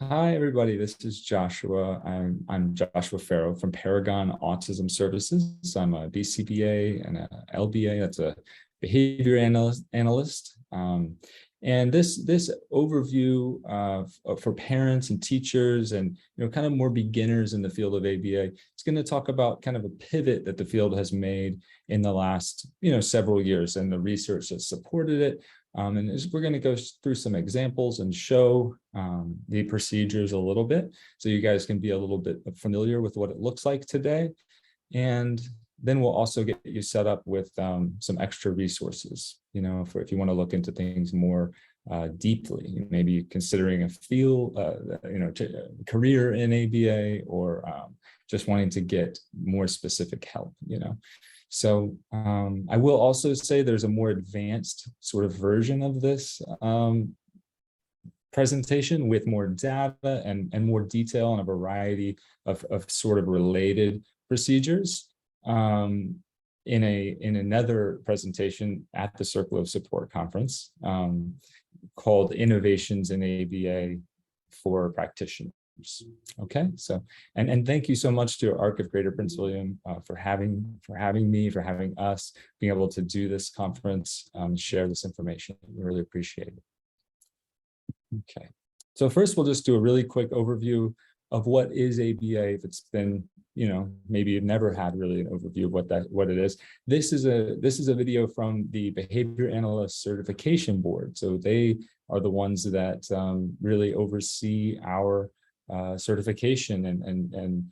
Hi, everybody. This is Joshua. I'm Joshua Farrow from Paragon Autism Services. I'm a BCBA and a LBA. That's a behavior analyst. And this overview for parents and teachers and kind of more beginners in the field of ABA, it's going to talk about kind of a pivot that the field has made in the last several years and the research that supported it. And we're going to go through some examples and show the procedures a little bit so you guys can be a little bit familiar with what it looks like today. And then we'll also get you set up with some extra resources, if you want to look into things more deeply, maybe considering a field, career in ABA or just wanting to get more specific help, So I will also say there's a more advanced sort of version of this presentation with more data and more detail on a variety of sort of related procedures in another presentation at the Circle of Support conference called Innovations in ABA for Practitioners. Okay, so and thank you so much to ARC of Greater Prince William for having us being able to do this conference, share this information. We really appreciate it. Okay, so first we'll just do a really quick overview of what is ABA. If it's been maybe you've never had really an overview of what it is. This is a video from the Behavior Analyst Certification Board. So they are the ones that really oversee our certification and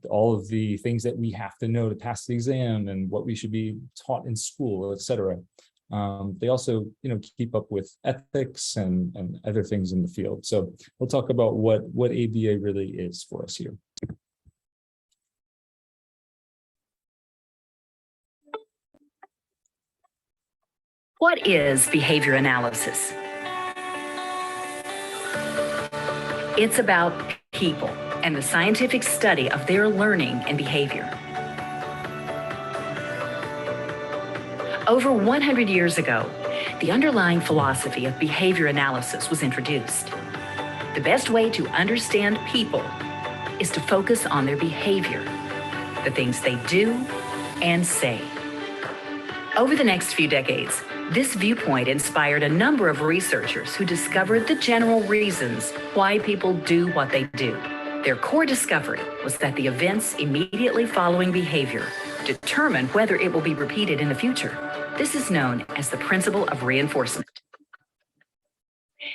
all of the things that we have to know to pass the exam and what we should be taught in school, etc. They also, keep up with ethics and other things in the field. So we'll talk about what ABA really is for us here. What is behavior analysis? It's about people and the scientific study of their learning and behavior. Over 100 years ago, the underlying philosophy of behavior analysis was introduced. The best way to understand people is to focus on their behavior, the things they do and say. Over the next few decades, this viewpoint inspired a number of researchers who discovered the general reasons why people do what they do. Their core discovery was that the events immediately following behavior determine whether it will be repeated in the future. This is known as the principle of reinforcement.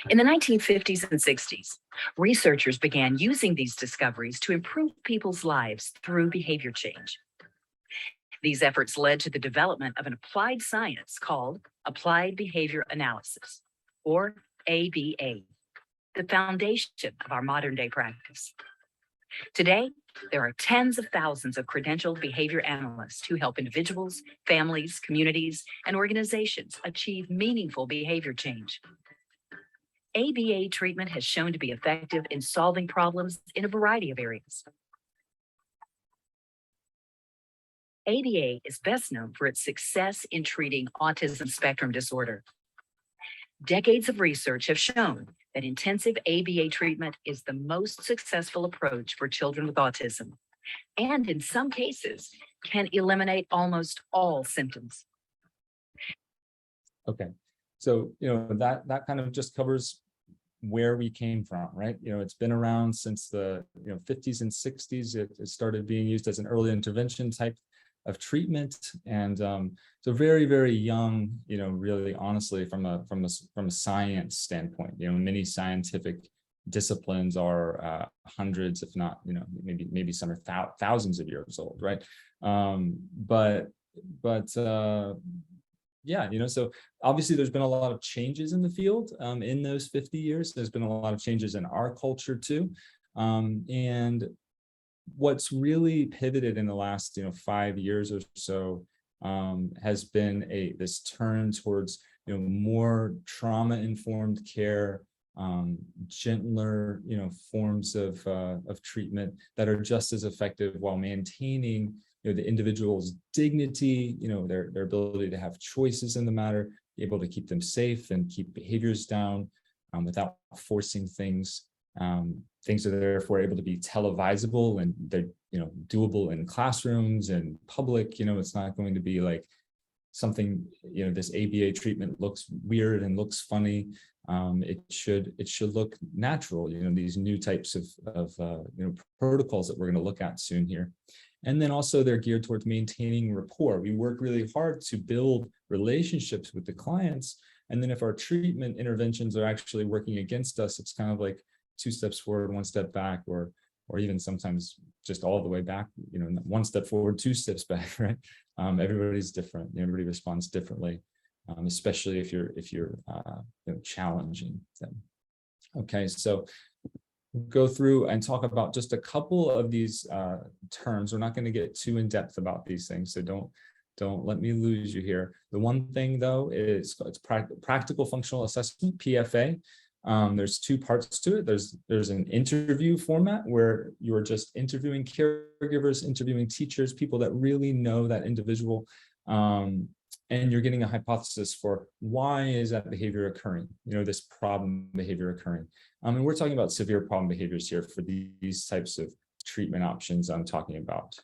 In the 1950s and 60s, researchers began using these discoveries to improve people's lives through behavior change. These efforts led to the development of an applied science called Applied Behavior Analysis, or ABA, the foundation of our modern-day practice. Today, there are tens of thousands of credentialed behavior analysts who help individuals, families, communities, and organizations achieve meaningful behavior change. ABA treatment has shown to be effective in solving problems in a variety of areas. ABA is best known for its success in treating autism spectrum disorder. Decades of research have shown that intensive ABA treatment is the most successful approach for children with autism, and in some cases can eliminate almost all symptoms. Okay, so that kind of just covers where we came from, right? It's been around since the 50s and 60s. It started being used as an early intervention type of treatment, and so very, very young, really honestly from a science standpoint. Many scientific disciplines are hundreds, if not maybe some are thousands of years old, right? Yeah, so obviously there's been a lot of changes in the field in those 50 years. There's been a lot of changes in our culture too, and what's really pivoted in the last 5 years or so has been this turn towards more trauma-informed care, gentler forms of treatment that are just as effective while maintaining the individual's dignity, their ability to have choices in the matter, be able to keep them safe and keep behaviors down without forcing things Things are therefore able to be televisable, and they're, doable in classrooms and public. It's not going to be like something, this ABA treatment looks weird and looks funny. It should look natural, these new types of protocols that we're going to look at soon here. And then also they're geared towards maintaining rapport. We work really hard to build relationships with the clients. And then if our treatment interventions are actually working against us, it's kind of like 2 steps forward, 1 step back, or even sometimes just all the way back, 1 step forward, 2 steps back, right? Everybody's different. Everybody responds differently, especially if you're challenging them. Okay, so we'll go through and talk about just a couple of these terms. We're not going to get too in depth about these things, so don't let me lose you here. The one thing though is it's practical functional assessment, PFA. There's 2 parts to it. There's an interview format where you're just interviewing caregivers, interviewing teachers, people that really know that individual, and you're getting a hypothesis for why is that behavior occurring, this problem behavior occurring. And we're talking about severe problem behaviors here for these types of treatment options I'm talking about.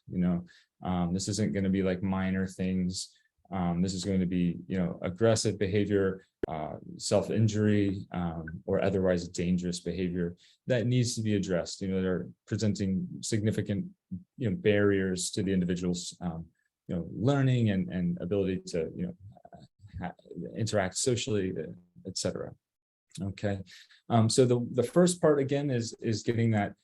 This isn't going to be like minor things. This is going to be, aggressive behavior, self-injury, or otherwise dangerous behavior that needs to be addressed. They're presenting significant, barriers to the individual's, learning and ability to, interact socially, etc. Okay, so the first part again is getting that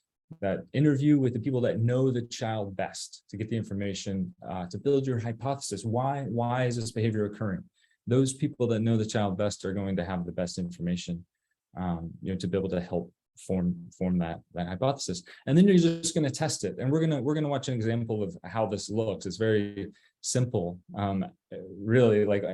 interview with the people that know the child best, to get the information, to build your hypothesis. Why is this behavior occurring? Those people that know the child best are going to have the best information, to be able to help form that hypothesis. And then you're just going to test it. And we're gonna watch an example of how this looks. It's very simple. Really, like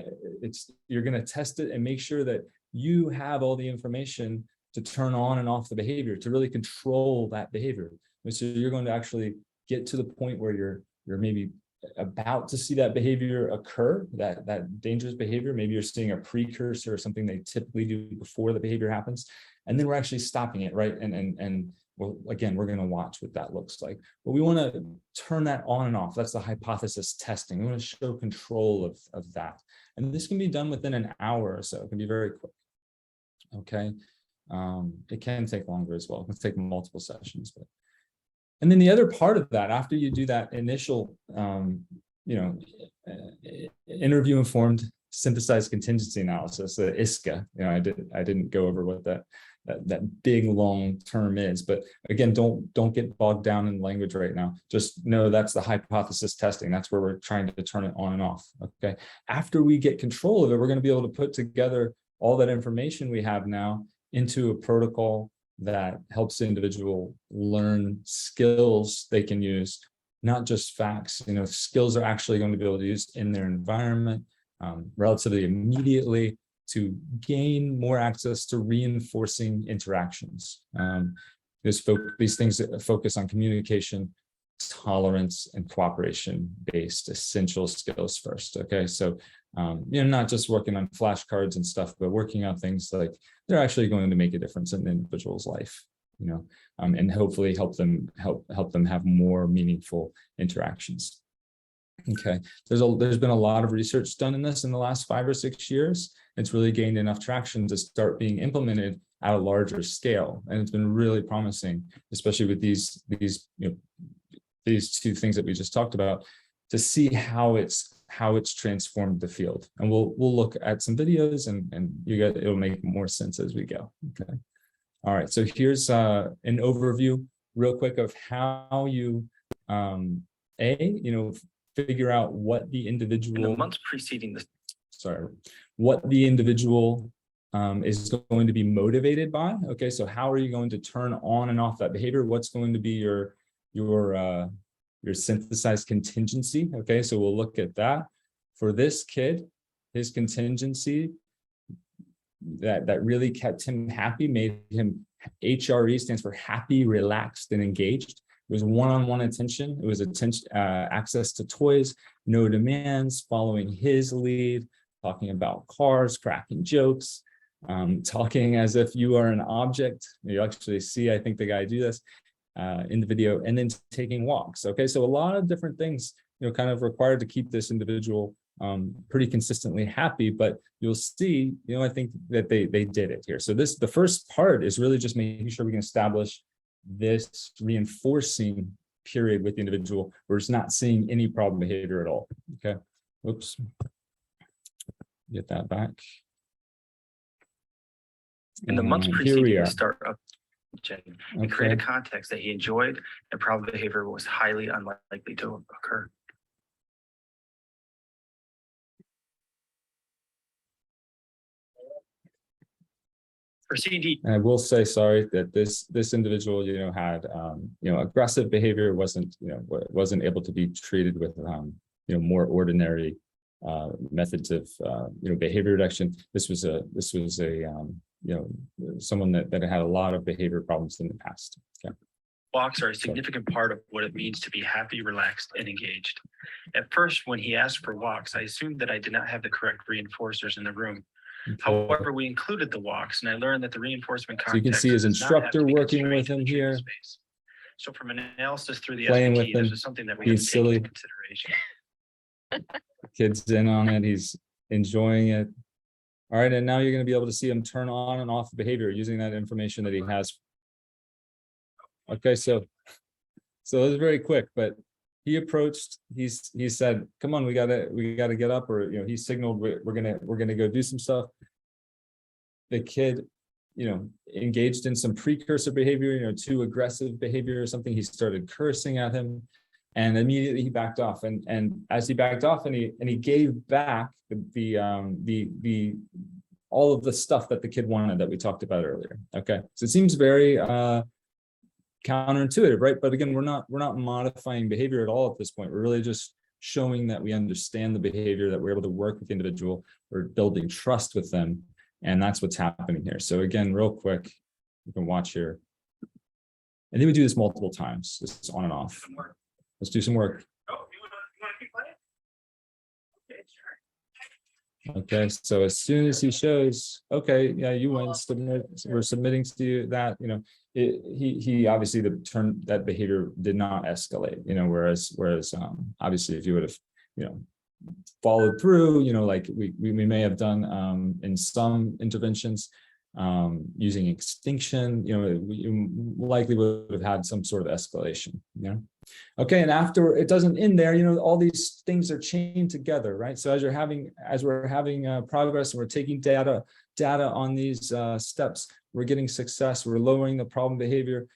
you're going to test it and make sure that you have all the information to turn on and off the behavior, to really control that behavior. And so you're going to actually get to the point where you're maybe about to see that behavior occur, that dangerous behavior. Maybe you're seeing a precursor or something they typically do before the behavior happens. And then we're actually stopping it, right? And well, again, we're going to watch what that looks like. But we want to turn that on and off. That's the hypothesis testing. We want to show control of that. And this can be done within an hour or so. It can be very quick. Okay. It can take longer as well. It can take multiple sessions. And then the other part of that, after you do that initial, interview-informed synthesized contingency analysis, the ISCA, I didn't go over what that big long term is, but again, don't get bogged down in language right now. Just know that's the hypothesis testing. That's where we're trying to turn it on and off. Okay. After we get control of it, we're going to be able to put together all that information we have now into a protocol that helps the individual learn skills they can use, not just facts. Skills are actually going to be able to use in their environment relatively immediately to gain more access to reinforcing interactions. These things that focus on communication, tolerance, and cooperation-based essential skills first. Okay, so not just working on flashcards and stuff, but working on things like they're actually going to make a difference in the individual's life, and hopefully help them have more meaningful interactions. Okay, there's been a lot of research done in this in the last 5 or 6 years. It's really gained enough traction to start being implemented at a larger scale, and it's been really promising, especially with these 2 things that we just talked about, to see how it's transformed the field. And we'll look at some videos, and it'll make more sense as we go. Okay. All right. So here's an overview real quick of how you figure out what the individual in the months preceding this. What the individual is going to be motivated by. Okay. So how are you going to turn on and off that behavior? What's going to be your synthesized contingency? Okay, so we'll look at that. For this kid, his contingency that really kept him happy, made him, HRE stands for happy, relaxed, and engaged. It was one-on-one attention. It was access to toys, no demands, following his lead, talking about cars, cracking jokes, talking as if you are an object. You actually see, I think, the guy do this in the video, and then taking walks. Okay, so a lot of different things, kind of required to keep this individual pretty consistently happy. But you'll see, I think that they did it here. So the first part is really just making sure we can establish this reinforcing period with the individual. We're just not seeing any problem behavior at all. Okay, oops, get that back. In the months here preceding we the are. start of and create a context that he enjoyed and problem behavior was highly unlikely to occur. For CD, And I will say, sorry, that this individual, had, aggressive behavior, wasn't able to be treated with, more ordinary methods of, behavior reduction. This was a someone that had a lot of behavior problems in the past. Okay. walks are a significant part of what it means to be happy, relaxed, and engaged. At first, when he asked for walks, I assumed that I did not have the correct reinforcers in the room. Okay. However, we included the walks, and I learned that the reinforcement So you can see his instructor working with him here. Space. So from an analysis through the Playing SVT, with this him. is something that we He's have to take silly. into consideration. Kid's in on it. He's enjoying it. All right, and now you're going to be able to see him turn on and off behavior using that information that he has. Okay, so it was very quick, but he approached. He said, "Come on, we gotta get up," or he signaled, "We're gonna go do some stuff." The kid, engaged in some precursor behavior, too aggressive behavior or something. He started cursing at him. And immediately he backed off, and as he backed off, and he gave back the all of the stuff that the kid wanted that we talked about earlier. Okay, so it seems very counterintuitive, right? But again, we're not modifying behavior at all at this point. We're really just showing that we understand the behavior, that we're able to work with the individual, we're building trust with them, and that's what's happening here. So again, real quick, you can watch here, and then we do this multiple times. This is on and off. Let's do some work. Oh, you want to keep playing? Okay, sure. Okay, so as soon as he shows, okay, yeah, you went, submit, we're submitting to you that, he obviously that behavior did not escalate, whereas obviously if you would have, followed through, like we may have done in some interventions, using extinction, we likely would have had some sort of escalation, Okay, and after it doesn't end there, all these things are chained together, right? So as we're having progress, and we're taking data on these steps, we're getting success, we're lowering the problem behavior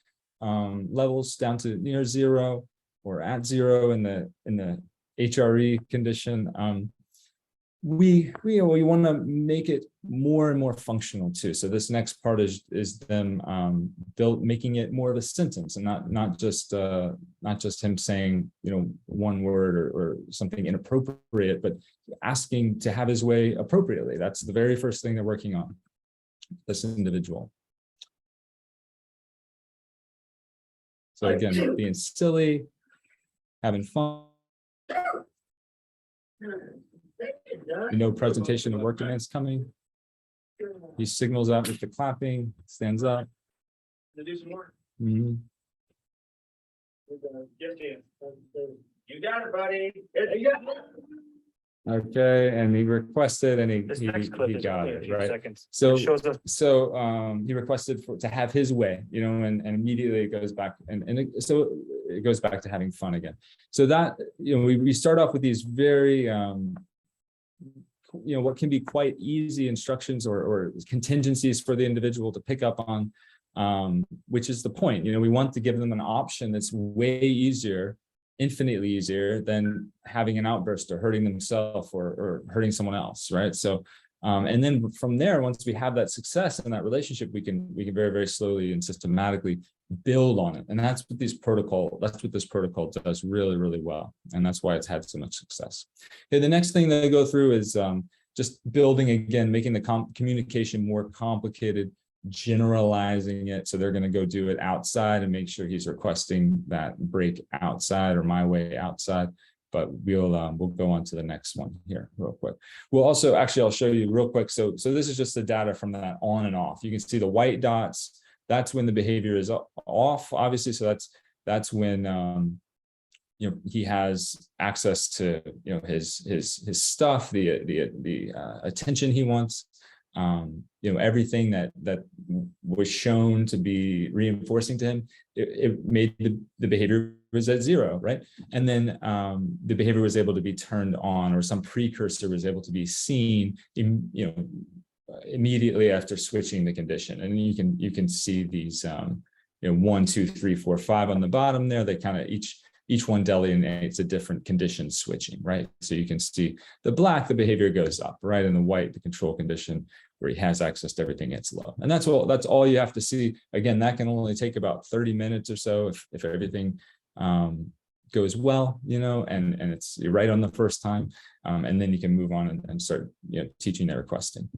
levels down to near zero or at zero in the HRE condition. We want to make it more and more functional too. So this next part is them making it more of a sentence, and not just him saying one word or something inappropriate, but asking to have his way appropriately. That's the very first thing they're working on, this individual. So again, being silly, having fun. Presentation of work demands coming. He signals out with the clapping, stands up. Do some more. Mm-hmm. You got it, buddy. Okay, and he requested, and he got it, right? Seconds. So It shows us. he requested to have his way, and immediately it goes back, so it goes back to having fun again. So that we start off with these very what can be quite easy instructions or contingencies for the individual to pick up on, which is the point. We want to give them an option that's way easier, infinitely easier than having an outburst or hurting themselves or hurting someone else, right? So and then from there, once we have that success in that relationship, we can very, very slowly and systematically build on it. And that's what this protocol does really, really well. And that's why it's had so much success. Okay, the next thing that I go through is just building, again, making the communication more complicated, generalizing it. So they're going to go do it outside and make sure he's requesting that break outside or my way outside. but we'll go on to the next one here real quick. We'll also, actually, I'll show you real quick. So this is just the data from that on and off. You can see the white dots. That's when the behavior is off, obviously. So that's when he has access to his stuff, the attention he wants. Everything that was shown to be reinforcing to him, it made the behavior was at 0, right? And then the behavior was able to be turned on, or some precursor was able to be seen immediately after switching the condition. And you can see these 1, 2, 3, 4, 5 on the bottom there. They kind of each one delineates a different condition switching, right? So you can see the black, the behavior goes up, right? And the white, the control condition, where he has access to everything, it's low. And that's all you have to see. Again, that can only take about 30 minutes or so if everything goes well, and it's right on the first time. And then you can move on and start teaching their requesting.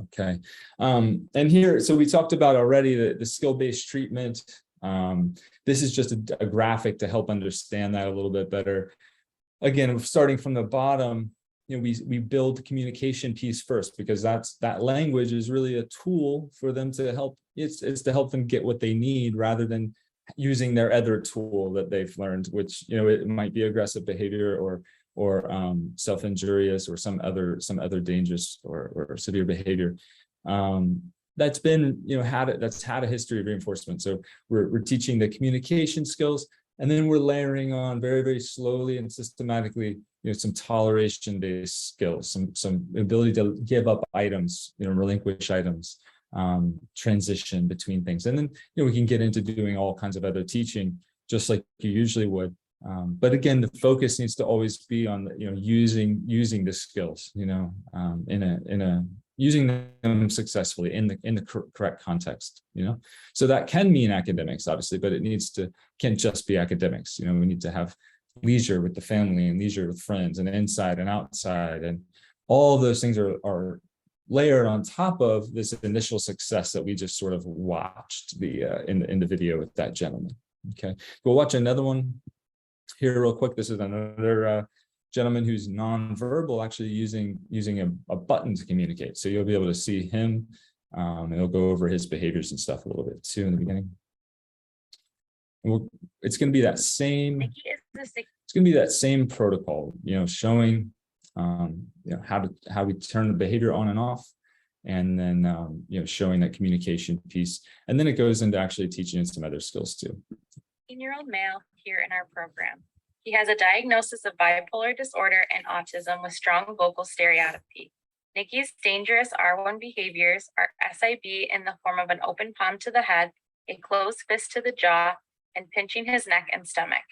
Okay. And here, so we talked about already the skill-based treatment. This is just a graphic to help understand that a little bit better. Again, starting from the bottom, we build the communication piece first, because that language is really a tool for them to help. It's to help them get what they need, rather than using their other tool that they've learned, which it might be aggressive behavior or self-injurious, or some other dangerous or severe behavior. That's been that's had a history of reinforcement. So we're teaching the communication skills, and then we're layering on very, very slowly and systematically some toleration-based skills, some ability to give up items, relinquish items, transition between things. And then we can get into doing all kinds of other teaching, just like you usually would. But again, the focus needs to always be on using the skills, using them successfully in the correct context. So that can mean academics, obviously, but can't just be academics. We need to have leisure with the family and leisure with friends, and inside and outside, and all those things are layered on top of this initial success that we just sort of watched in the video with that gentleman. Okay, we'll watch another one here real quick. This is another gentleman who's nonverbal, actually using a button to communicate. So you'll be able to see him, and he'll go over his behaviors and stuff a little bit too in the beginning. And it's going to be that same. It's going to be that same protocol, showing how we turn the behavior on and off, and then showing that communication piece, and then it goes into actually teaching some other skills too. 18-year-old male here in our program. He has a diagnosis of bipolar disorder and autism with strong vocal stereotypy. Nikki's dangerous R1 behaviors are SIB in the form of an open palm to the head, a closed fist to the jaw, and pinching his neck and stomach.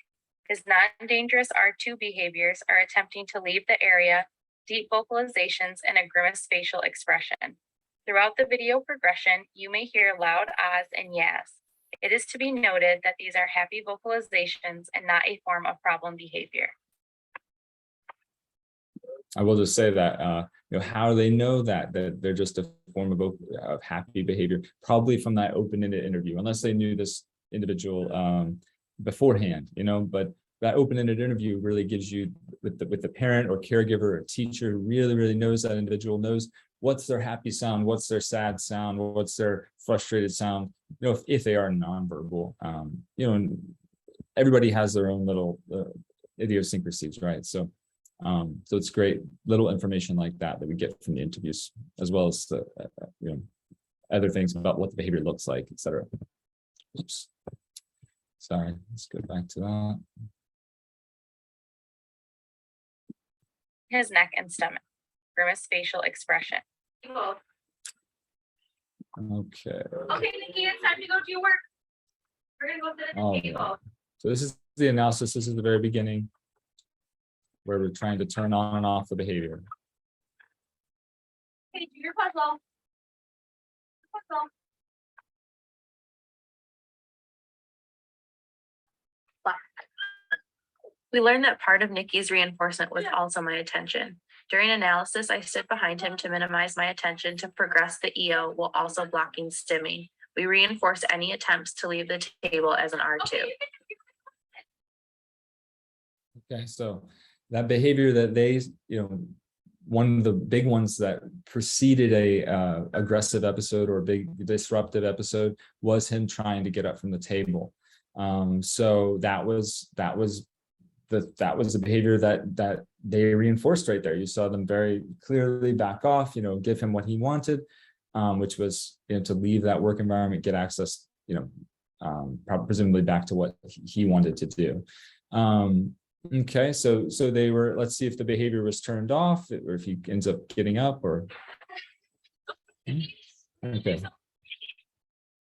His non-dangerous R2 behaviors are attempting to leave the area, deep vocalizations, and a grimace facial expression. Throughout the video progression, you may hear loud ahs and yas. It is to be noted that these are happy vocalizations and not a form of problem behavior. I will just say that, how they know that they're just a form of happy behavior, probably from that open-ended interview, unless they knew this individual beforehand, but that open-ended interview really gives you, with the parent or caregiver or teacher who really, really knows that individual, knows what's their happy sound, what's their sad sound, what's their frustrated sound, if they are nonverbal. And everybody has their own little idiosyncrasies, right? So it's great little information like that we get from the interviews, as well as the other things about what the behavior looks like, etc. Oops. Sorry, let's go back to that. His neck and stomach, grimace facial expression. Okay. Okay, Nikki, it's time to go to your work. We're gonna go sit at the table. Right. So this is the analysis. This is the very beginning, where we're trying to turn on and off the behavior. Okay, do your puzzle. We learned that part of Nikki's reinforcement was also my attention. During analysis, I stood behind him to minimize my attention to progress the EO while also blocking stimming. We reinforced any attempts to leave the table as an R2. Okay, so that behavior that they, one of the big ones that preceded a aggressive episode or a big disruptive episode was him trying to get up from the table. So that was the behavior that they reinforced right there. You saw them very clearly back off, give him what he wanted, which was to leave that work environment, get access, presumably back to what he wanted to do. Okay, so they were, let's see if the behavior was turned off or if he ends up getting up or. Okay.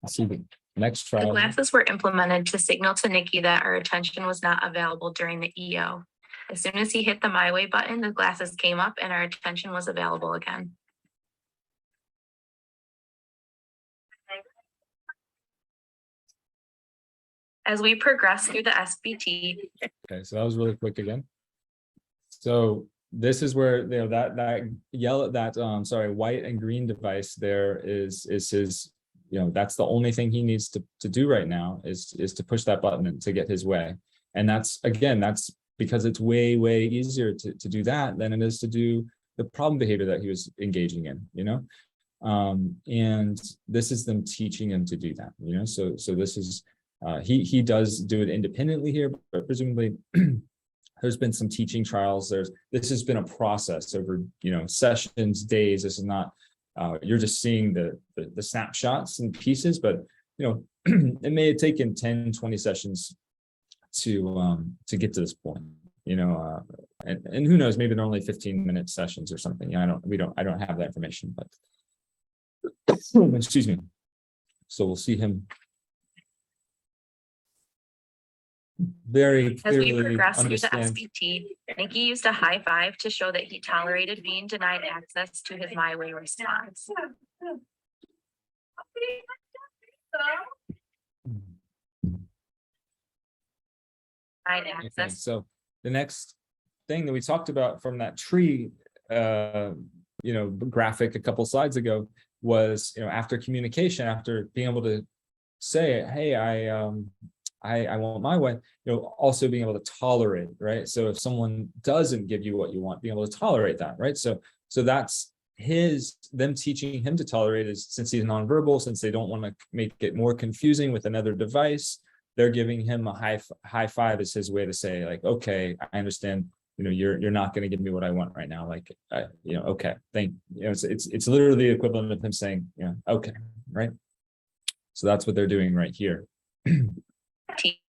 Let's see the next trial. The glasses were implemented to signal to Nikki that our attention was not available during the EO. As soon as he hit the My Way button, the glasses came up and our attention was available again. As we progress through the SBT. Okay, so that was really quick again. So this is where that white and green device there is his, that's the only thing he needs to do right now is to push that button to get his way. And that's because it's way easier to do that than it is to do the problem behavior that he was engaging in, and this is them teaching him to do that, so this is he does do it independently here, but presumably there's been some teaching trials. This has been a process over, sessions, days. This is not, you're just seeing the snapshots and pieces, but, it may have taken 10, 20 sessions to get to this point, and who knows, maybe they're only 15-minute sessions or something. I don't have that information, but excuse me. So we'll see him very clearly. As we progress through the understand. SBT, Nikki used a high five to show that he tolerated being denied access to his My Way response. Denied Okay, access. so the next thing that we talked about from that tree, graphic a couple slides ago was, after communication, after being able to say, hey, I want my way, also being able to tolerate, right? So if someone doesn't give you what you want, being able to tolerate that, right? So that's them teaching him to tolerate is, since he's nonverbal, since they don't want to make it more confusing with another device, they're giving him a high five as his way to say, like, okay, I understand, you're not going to give me what I want right now. Like, okay, it's literally the equivalent of him saying, okay, right? So that's what they're doing right here.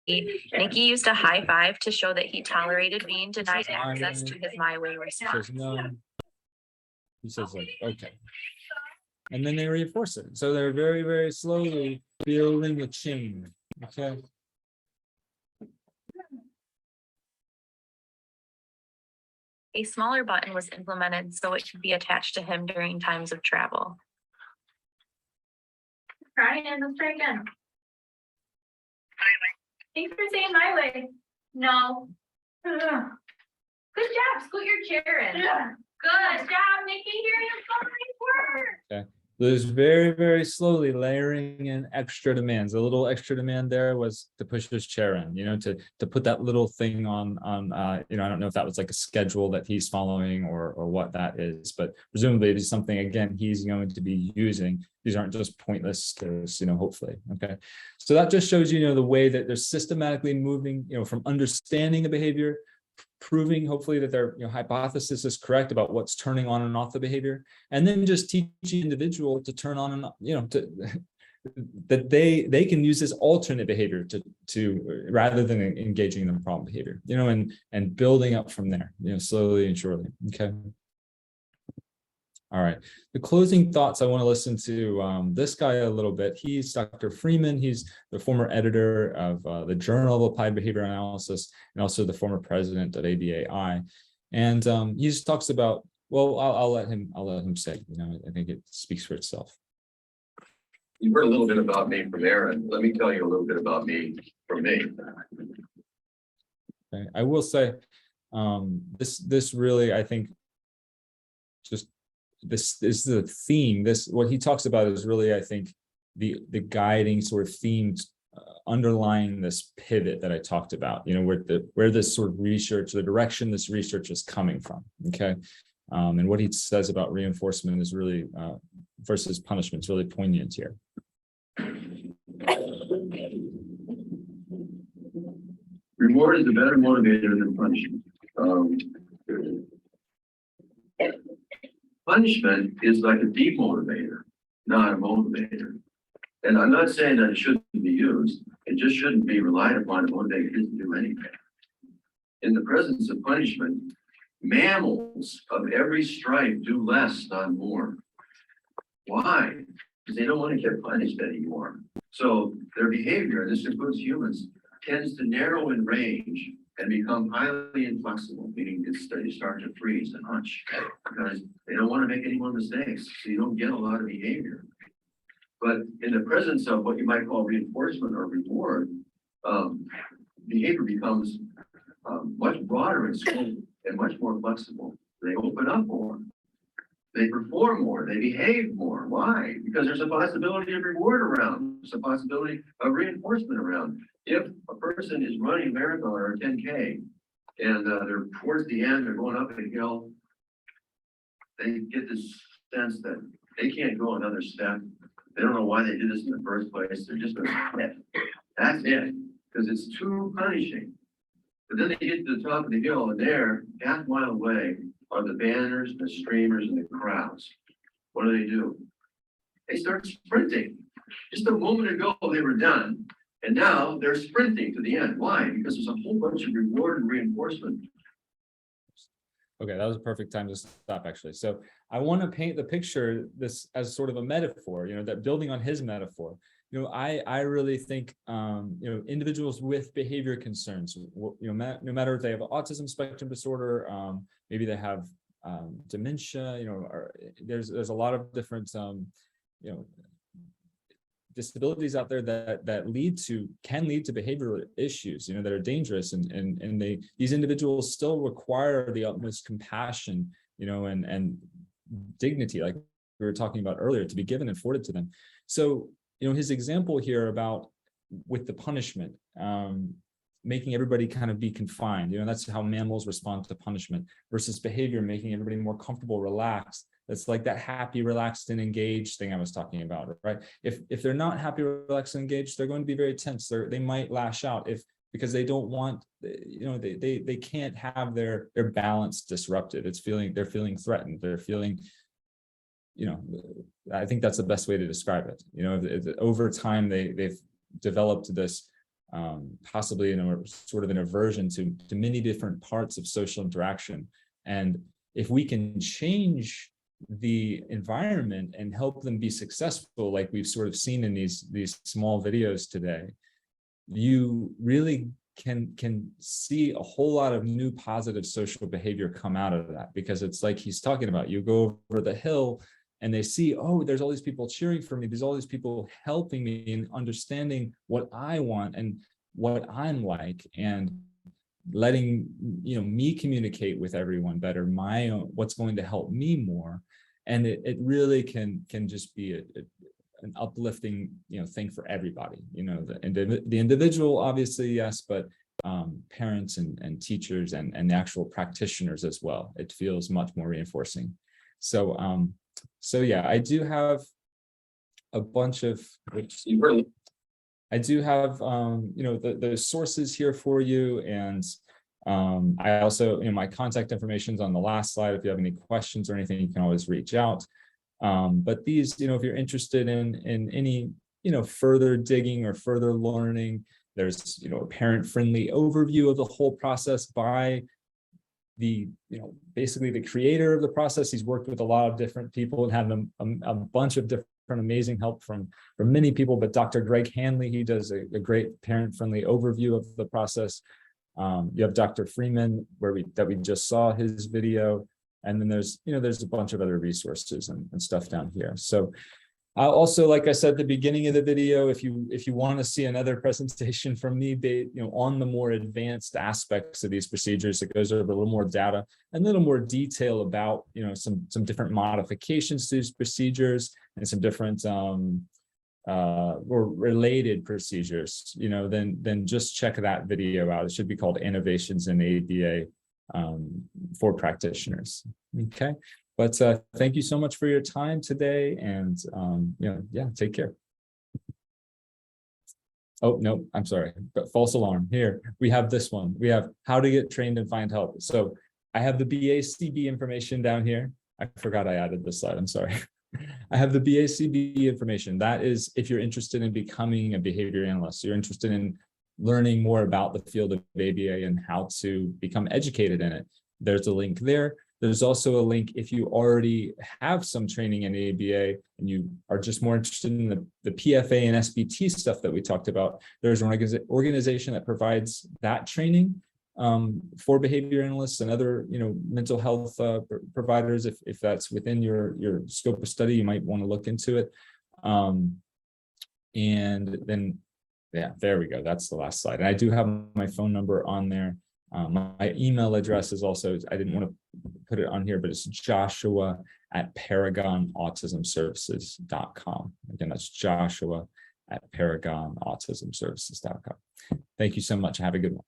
Nikki used a high five to show that he tolerated being denied access to his My Way He response. says no. He says, like, okay. And then they reinforce it. So they're very slowly building a chain. Okay. A smaller button was implemented so it could be attached to him during times of travel. Ryan, let's try again. Thanks for saying My Way. No. Good job. Scoot your chair in. Good job, Nikki. Here you go. Nice work. Okay. There's very slowly layering in extra demands. A little extra demand there was to push his chair in, to put that little thing on, I don't know if that was like a schedule that he's following or what that is, but presumably it is something, again, he's going to be using. These aren't just pointless skills, hopefully. Okay. So that just shows, the way that they're systematically moving, from understanding the behavior, proving hopefully that their hypothesis is correct about what's turning on and off the behavior, and then just teaching the individual to turn on and that they can use this alternate behavior to rather than engaging in the problem behavior, and building up from there, slowly and surely. Okay. All right. The closing thoughts, I want to listen to this guy a little bit. He's Dr. Freeman. He's the former editor of the Journal of Applied Behavior Analysis and also the former president of ABAI. And he just talks about, well, I'll let him say, I think it speaks for itself. You heard a little bit about me from Aaron. Let me tell you a little bit about me from me. Okay. I will say this really, I think, just this is the theme. What he talks about is really, I think, the guiding sort of themes underlying this pivot that I talked about, where this sort of research, the direction this research is coming from. Okay. And what he says about reinforcement is really versus punishment is really poignant here. Reward is a better motivator than punishment. Punishment is like a demotivator, not a motivator. And I'm not saying that it shouldn't be used. It just shouldn't be relied upon to motivate kids to do anything. In the presence of punishment, mammals of every stripe do less, not more. Why? Because they don't want to get punished anymore. So their behavior, and this includes humans, tends to narrow in range and become highly inflexible, meaning they start to freeze and hunch because they don't want to make any more mistakes. So you don't get a lot of behavior. But in the presence of what you might call reinforcement or reward, behavior becomes much broader in scope and much more flexible. They open up more. They perform more. They behave more. Why? Because there's a possibility of reward around. There's a possibility of reinforcement around. If a person is running a marathon or a 10K and they're towards the end, they're going up a hill, they get this sense that they can't go another step. They don't know why they did this in the first place. They're just going to quit. That's it, because it's too punishing. But then they get to the top of the hill, and there, half a mile away, are the banners, the streamers, and the crowds. What do? They start sprinting. Just a moment ago, they were done, and now they're sprinting to the end. Why? Because there's a whole bunch of reward and reinforcement. Okay, that was a perfect time to stop, actually. So I want to paint the picture this as sort of a metaphor, that building on his metaphor. I really think, individuals with behavior concerns, no matter if they have autism spectrum disorder, maybe they have dementia, or there's a lot of different, disabilities out there that can lead to behavioral issues, that are dangerous, and these individuals still require the utmost compassion, and dignity, like we were talking about earlier, to be given and afforded to them. So, his example here about with the punishment, making everybody kind of be confined, that's how mammals respond to punishment, versus behavior, making everybody more comfortable, relaxed. That's like that happy, relaxed, and engaged thing I was talking about, right? If they're not happy, relaxed, and engaged, they're going to be very tense. They might lash out because they don't want, they can't have their balance disrupted. They're feeling threatened. They're feeling, I think that's the best way to describe it. Over time, they've developed this possibly sort of an aversion to many different parts of social interaction. And if we can change the environment and help them be successful, like we've sort of seen in these small videos today, you really can see a whole lot of new positive social behavior come out of that, because it's like he's talking about, you go over the hill and they see, oh, there's all these people cheering for me, there's all these people helping me in understanding what I want and what I'm like, and letting me communicate with everyone better, my own, what's going to help me more. And it really can just be an uplifting thing for everybody, the individual, obviously, yes, but parents and teachers and the actual practitioners as well. It feels much more reinforcing. So yeah, I do have a bunch of the sources here for you, and I also, my contact information is on the last slide. If you have any questions or anything, you can always reach out. But these, if you're interested in any, further digging or further learning, there's, a parent-friendly overview of the whole process by the, basically the creator of the process. He's worked with a lot of different people and had a bunch of different amazing help from many people, but Dr. Greg Hanley, he does a great parent-friendly overview of the process. You have Dr. Freeman, that we just saw his video, and then there's a bunch of other resources and stuff down here. So also, like I said at the beginning of the video, if you want to see another presentation from me, on the more advanced aspects of these procedures, it goes over a little more data and a little more detail about some different modifications to these procedures and some different or related procedures, then just check that video out. It should be called Innovations in ABA for Practitioners. Okay, but thank you so much for your time today, and yeah, take care. Oh, no, I'm sorry, but false alarm. Here, we have this one. We have how to get trained and find help. So I have the BACB information down here. I forgot I added this slide, I'm sorry. I have the BACB information. That is if you're interested in becoming a behavior analyst, you're interested in learning more about the field of ABA and how to become educated in it. There's a link there. There's also a link if you already have some training in ABA and you are just more interested in the PFA and SBT stuff that we talked about. There's an organization that provides that training for behavior analysts and other, mental health providers. If that's within your scope of study, you might want to look into it. And then, yeah, there we go. That's the last slide. And I do have my phone number on there. My email address is also, I didn't want to put it on here, but it's joshua@paragonautismservices.com. Again, that's joshua@paragonautismservices.com. Thank you so much. Have a good one.